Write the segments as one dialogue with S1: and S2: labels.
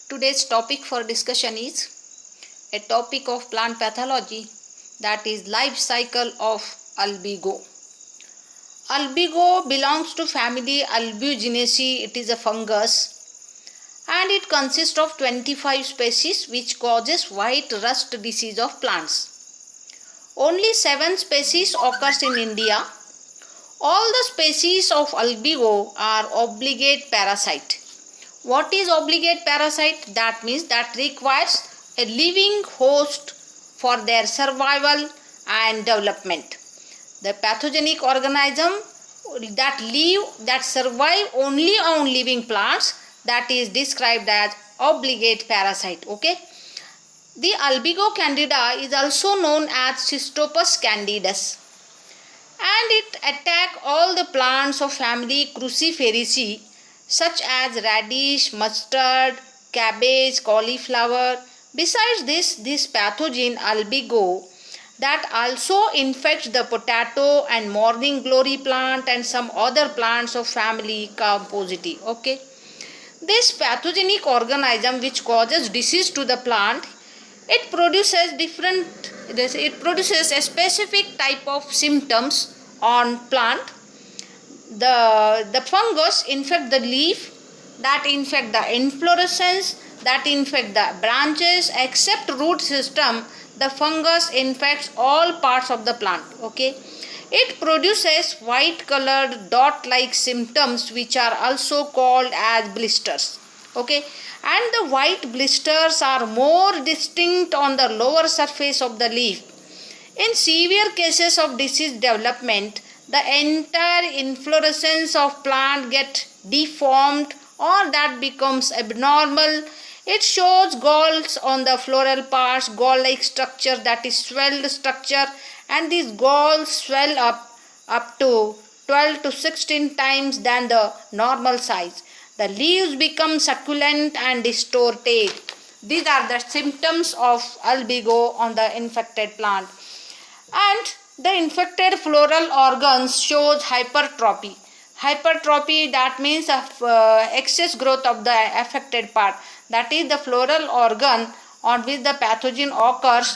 S1: Today's topic for discussion is a topic of plant pathology, that is life cycle of albigo. Albigo belongs to family Albuginaceae. It is a fungus and it consists of 25 species which causes white rust disease of plants. Only 7 species occurs in India. All the species of albigo are obligate parasite. What is obligate parasite? That means that requires a living host for their survival and development. The pathogenic organism that survive only on living plants, that is described as obligate parasite. Okay. The albigo candida is also known as Schistopus candidus, and it attack all the plants of family Cruciferaceae such as radish, mustard, cabbage, cauliflower. Besides this pathogen albigo that also infects the potato and morning glory plant and some other plants of family Compositae. Okay. This pathogenic organism which causes disease to the plant, it produces a specific type of symptoms on plant. The fungus infect the leaf, that infect the inflorescence, that infect the branches. Except root system, the fungus infects all parts of the plant. Okay. It produces white colored dot like symptoms which are also called as blisters. Okay. And the white blisters are more distinct on the lower surface of the leaf. In severe cases of disease development, the entire inflorescence of plant get deformed or that becomes abnormal. It shows galls on the floral parts, gall-like structure, that is swelled structure, and these galls swell up to 12 to 16 times than the normal size. The leaves become succulent and distorted. These are the symptoms of albigo on the infected plant. And the infected floral organs shows hypertrophy. Hypertrophy, that means excess growth of the affected part. That is the floral organ on which the pathogen occurs.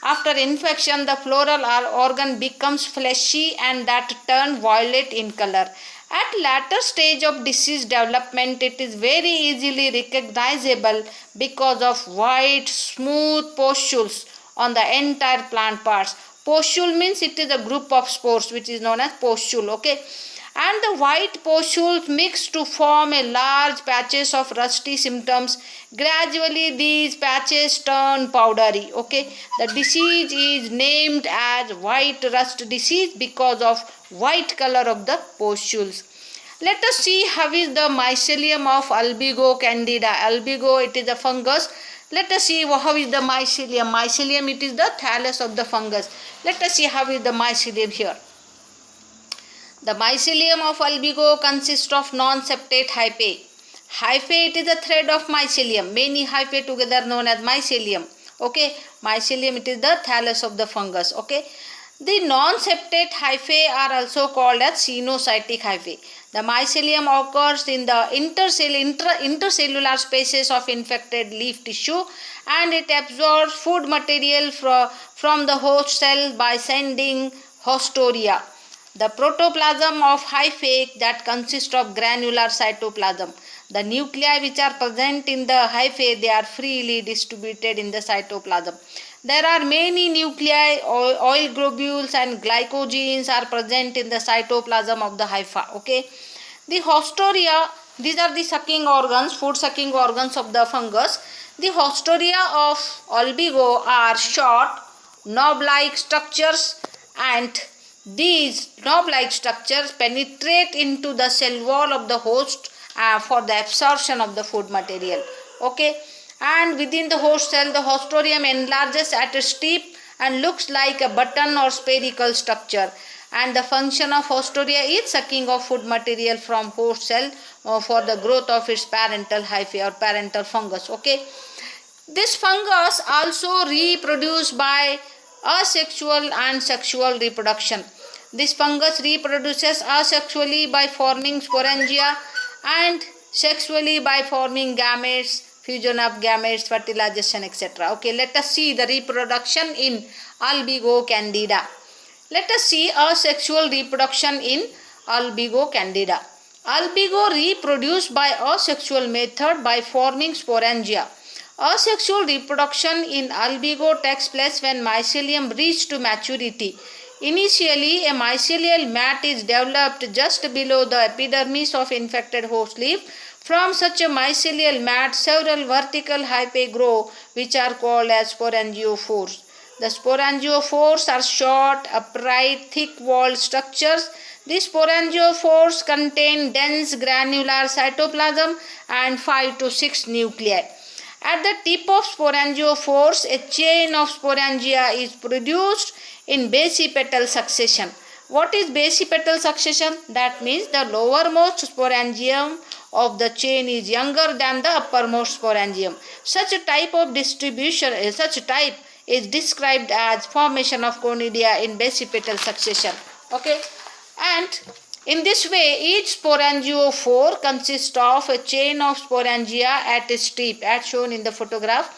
S1: After infection, the floral organ becomes fleshy and that turn violet in color. At later stage of disease development, it is very easily recognizable because of white, smooth pustules on the entire plant parts. Pustule means it is a group of spores which is known as pustule. Okay. And the white pustules mix to form a large patches of rusty symptoms. Gradually these patches turn powdery. Okay. The disease is named as white rust disease because of white color of the pustules. Let us see how is the mycelium of albigo candida. Albigo, it is a fungus. Let us see how is the mycelium. Mycelium, it is the thallus of the fungus. Let us see how is the mycelium here. The mycelium of albigo consists of non-septate hyphae. Hyphae, it is a thread of mycelium. Many hyphae together known as mycelium. Okay. Mycelium, it is the thallus of the fungus. Okay. The non-septate hyphae are also called as cenocytic hyphae. The mycelium occurs in the intercellular spaces of infected leaf tissue and it absorbs food material from the host cell by sending hostoria. The protoplasm of hyphae that consists of granular cytoplasm. The nuclei which are present in the hyphae, they are freely distributed in the cytoplasm. There are many nuclei, oil globules and glycogenes are present in the cytoplasm of the hypha. Okay. The hostoria, these are the sucking organs, food sucking organs of the fungus. The hostoria of albigo are short, knob-like structures, and these knob-like structures penetrate into the cell wall of the host for the absorption of the food material. Okay. And within the host cell, the hostorium enlarges at a tip and looks like a button or spherical structure. And the function of hostoria is sucking of food material from host cell for the growth of its parental hyphae or parental fungus. Okay. This fungus also reproduces by asexual and sexual reproduction. This fungus reproduces asexually by forming sporangia and sexually by forming gametes fusion of gametes, fertilization, etc. Okay, let us see the reproduction in Albigo candida. Let us see asexual reproduction in Albigo candida. Albigo reproduce by asexual method by forming sporangia. Asexual reproduction in albigo takes place when mycelium reaches to maturity. Initially, a mycelial mat is developed just below the epidermis of infected host leaf. From such a mycelial mat, several vertical hyphae grow, which are called as sporangiophores. The sporangiophores are short, upright, thick-walled structures. These sporangiophores contain dense granular cytoplasm and 5 to 6 nuclei. At the tip of sporangiophores, a chain of sporangia is produced in basipetal succession. What is basipetal succession? That means the lowermost sporangium of the chain is younger than the uppermost sporangium. Such type is described as formation of conidia in basipetal succession. Okay, and in this way, each sporangiophore consists of a chain of sporangia at its tip, as shown in the photograph,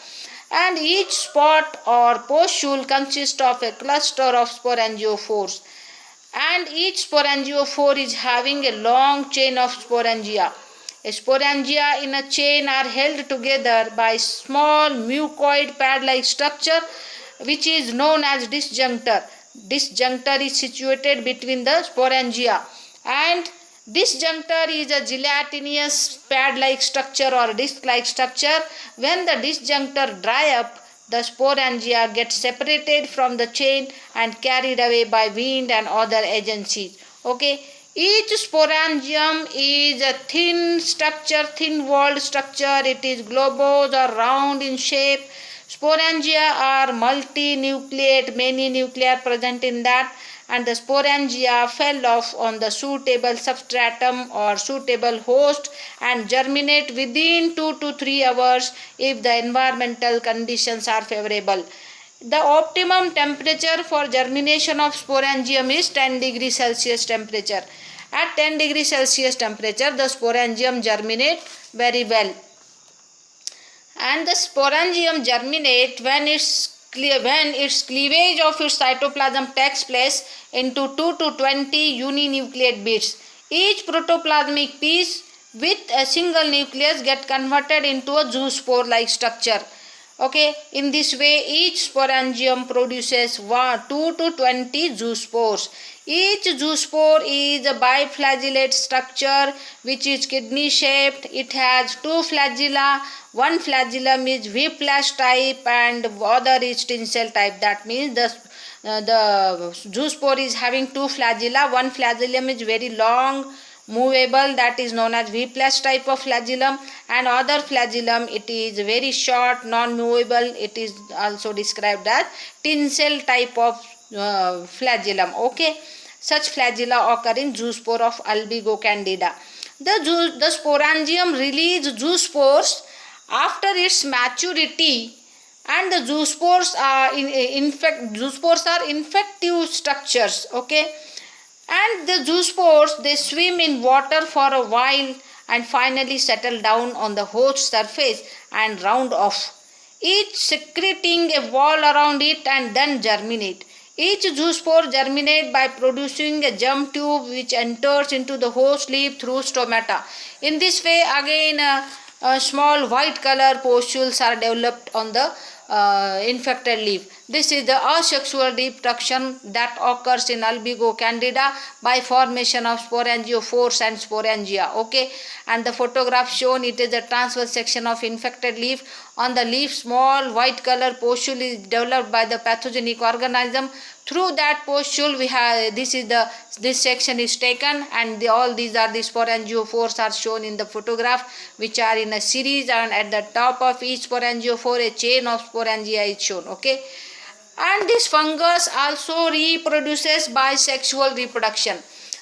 S1: and each spot or postule consists of a cluster of sporangiophores, and each sporangiophore is having a long chain of sporangia. A sporangia in a chain are held together by small mucoid pad-like structure, which is known as disjunctor. Disjunctor is situated between the sporangia, and disjunctor is a gelatinous pad-like structure or disc-like structure. When the disjunctor dry up, the sporangia get separated from the chain and carried away by wind and other agencies. Okay, each sporangium is a thin structure, thin-walled structure. It is globose or round in shape. Sporangia are multinucleate, many nuclei are present in that, and the sporangia fell off on the suitable substratum or suitable host and germinate within 2 to 3 hours if the environmental conditions are favorable. The optimum temperature for germination of sporangium is 10 degrees Celsius temperature. At 10 degrees Celsius temperature, the sporangium germinate very well. And the sporangium germinate when its cleavage of its cytoplasm takes place into 2 to 20 uninucleate bits. Each protoplasmic piece with a single nucleus get converted into a zoospore like structure. Okay, in this way each sporangium produces 2 to 20 zoospores. Each zoospore is a biflagellate structure which is kidney shaped. It has 2 flagella. One flagellum is whiplash type and other is tinsel type. That means the zoospore is having 2 flagella. One flagellum is very long, movable, that is known as whiplash type of flagellum, and other flagellum it is very short, non-movable, it is also described as tinsel type of flagellum. Okay, such flagella occur in zoospore of albigo candida. The sporangium release zoospores after its maturity, and the zoospores are infective structures. Okay, and the zoospores, they swim in water for a while and finally settle down on the host surface and round off, each secreting a wall around it and then germinate. Each zoospore germinate by producing a germ tube which enters into the host leaf through stomata. In this way, again small white color pustules are developed on the infected leaf. This is the asexual reproduction that occurs in albigo candida by formation of sporangiophores and sporangia. Okay, and the photograph shown, it is a transverse section of infected leaf. On the leaf, small white color pustule is developed by the pathogenic organism. Through that pustule, we have this section is taken, and all these are the sporangiophores are shown in the photograph, which are in a series, and at the top of each sporangiophore a chain of sporangia is shown. Okay, and this fungus also reproduces by sexual reproduction.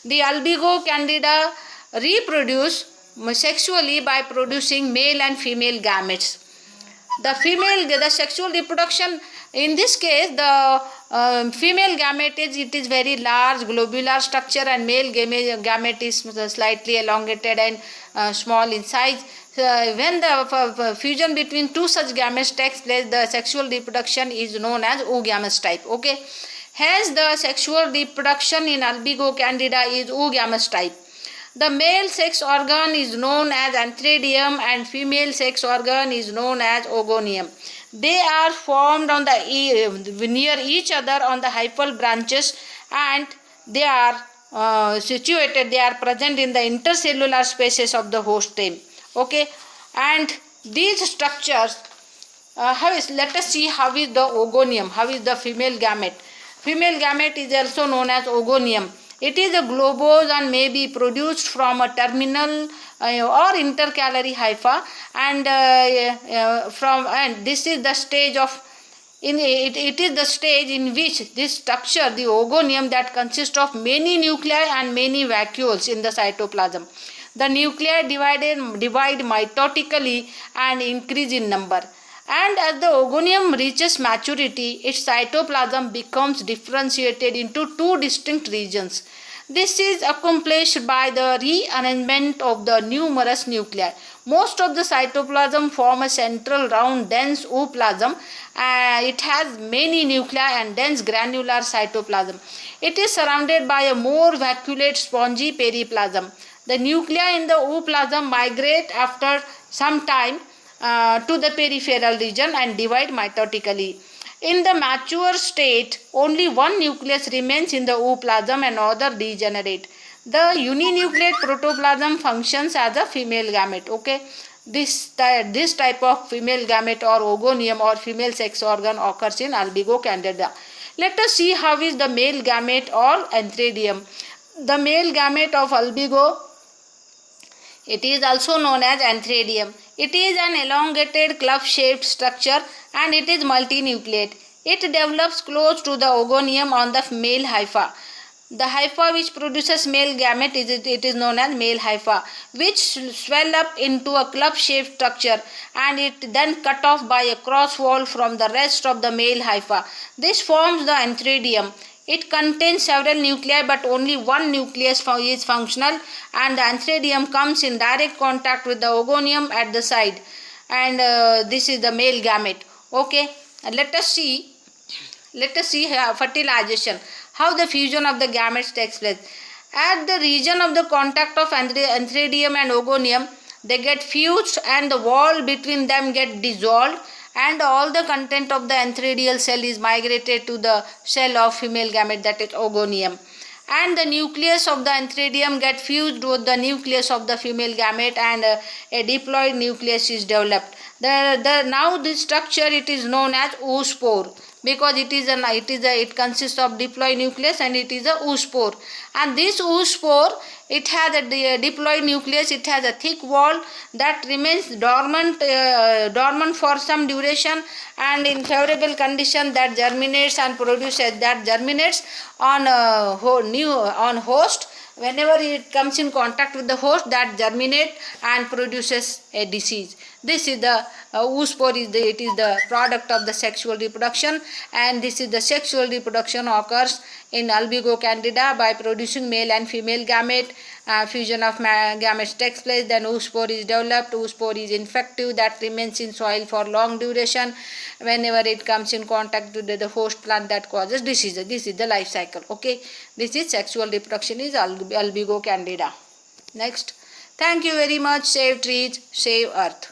S1: The albigo candida reproduce sexually by producing male and female gametes. The sexual reproduction, in this case the female gamete it is very large globular structure, and male gamete is slightly elongated and small in size. When the fusion between two such gametes takes place, the sexual reproduction is known as oogamous type. Okay, hence the sexual reproduction in Albigo candida is oogamous type. The male sex organ is known as antheridium and female sex organ is known as ogonium. They are formed on the near each other on the hyphal branches, and they are situated. They are present in the intercellular spaces of the host stem. Okay, and these structures. Let us see how is the ogonium. How is the female gamete? Female gamete is also known as ogonium. It is a globose and may be produced from a terminal or intercalary hypha, and this is the stage of it is the stage in which this structure, the ogonium, that consists of many nuclei and many vacuoles in the cytoplasm. The nuclei divide mitotically and increase in number. And as the ogonium reaches maturity, its cytoplasm becomes differentiated into two distinct regions. This is accomplished by the rearrangement of the numerous nuclei. Most of the cytoplasm form a central round dense ooplasm. It has many nuclei and dense granular cytoplasm. It is surrounded by a more vacuolate spongy periplasm. The nuclei in the ooplasm migrate after some time to the peripheral region and divide mitotically. In the mature state, only one nucleus remains in the ooplasm and other degenerate. The uninucleate protoplasm functions as a female gamete. Okay, this type of female gamete or ogonium or female sex organ occurs in Albigo candida. Let us see how is the male gamete or antheridium. The male gamete of Albigo, it is also known as antheridium. It is an elongated club-shaped structure and it is multinucleate. It develops close to the ogonium on the male hypha. The hypha which produces male gamete it is known as male hypha, which swell up into a club-shaped structure, and it then cut off by a cross wall from the rest of the male hypha. This forms the antheridium. It contains several nuclei, but only one nucleus is functional, and the antheridium comes in direct contact with the ogonium at the side, and this is the male gamete. Okay, and let us see fertilization, how the fusion of the gametes takes place. At the region of the contact of antheridium and ogonium, they get fused and the wall between them get dissolved, and all the content of the antheridial cell is migrated to the cell of female gamete, that is ogonium, and the nucleus of the antheridium get fused with the nucleus of the female gamete, and a diploid nucleus is developed. Now this structure it is known as oospore, because it consists of diploid nucleus and it is a oospore. And this oospore, it has a diploid nucleus. It has a thick wall that remains dormant for some duration, and in favorable condition that germinates and produces, that germinates on host. Whenever it comes in contact with the host, that germinate and produces a disease. This is the oospore it is the product of the sexual reproduction, and this is the sexual reproduction occurs in Albigo candida by producing male and female gamete. Fusion of gametes takes place, then oospore is developed. Oospore is infective, that remains in soil for long duration. Whenever it comes in contact with the host plant, that causes diseases. This is the life cycle. Okay, this is sexual reproduction is Albigo candida. Next, thank you very much. Save trees, save earth.